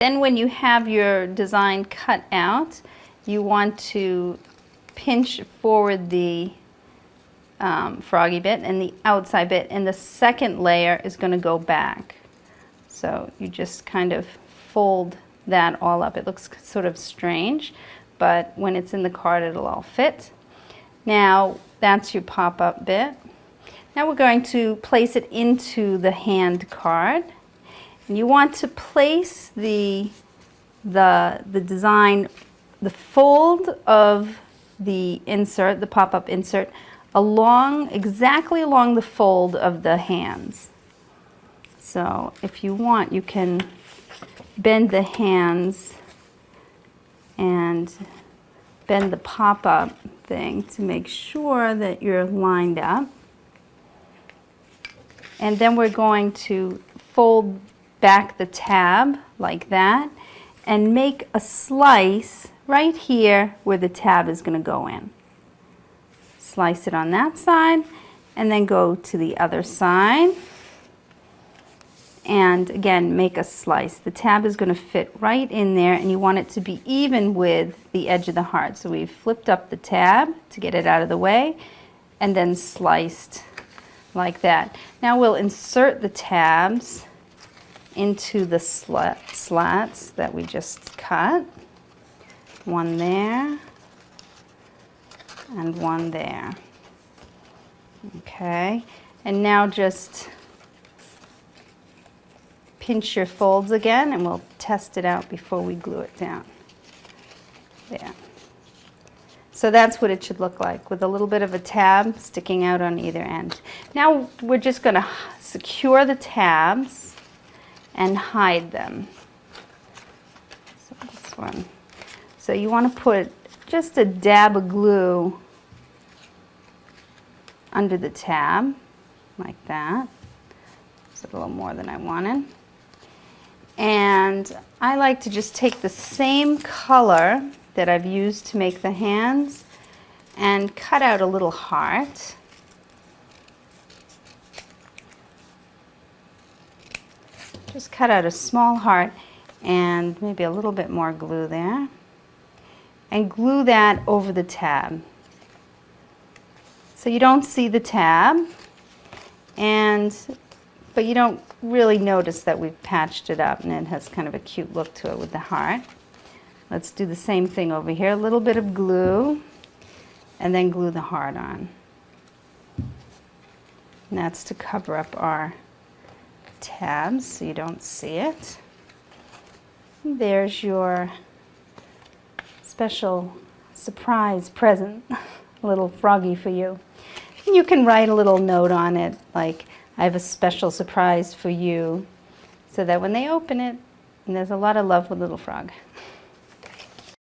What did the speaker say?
Then when you have your design cut out, you want to pinch forward the froggy bit and the outside bit, and the second layer is going to go back. So you just kind of fold that all up. It looks sort of strange, but when it's in the card it'll all fit. Now that's your pop-up bit. Now we're going to place it into the hand card. And you want to place the design, the fold of the insert, the pop-up insert, exactly along the fold of the hands. So if you want, you can bend the hands and bend the pop-up thing to make sure that you're lined up. And then we're going to fold back the tab like that and make a slice right here where the tab is going to go in. Slice it on that side and then go to the other side and again make a slice. The tab is going to fit right in there, and you want it to be even with the edge of the heart. So we've flipped up the tab to get it out of the way and then sliced like that. Now we'll insert the tabs into the slats that we just cut. One there and one there. Okay, and now just pinch your folds again, and we'll test it out before we glue it down. There. So that's what it should look like, with a little bit of a tab sticking out on either end. Now we're just going to secure the tabs and hide them. So this one. So you want to put just a dab of glue under the tab, like that. It's a little more than I wanted. And I like to just take the same color that I've used to make the hands and cut out a little heart. Just cut out a small heart and maybe a little bit more glue there. And glue that over the tab. So you don't see the tab, but you don't really notice that we've patched it up, and it has kind of a cute look to it with the heart. Let's do the same thing over here. A little bit of glue, and then glue the heart on. And that's to cover up our tabs so you don't see it. And there's your special surprise present, a little froggy for you. And you can write a little note on it, like, I have a special surprise for you, so that when they open it, and there's a lot of love with Little Frog.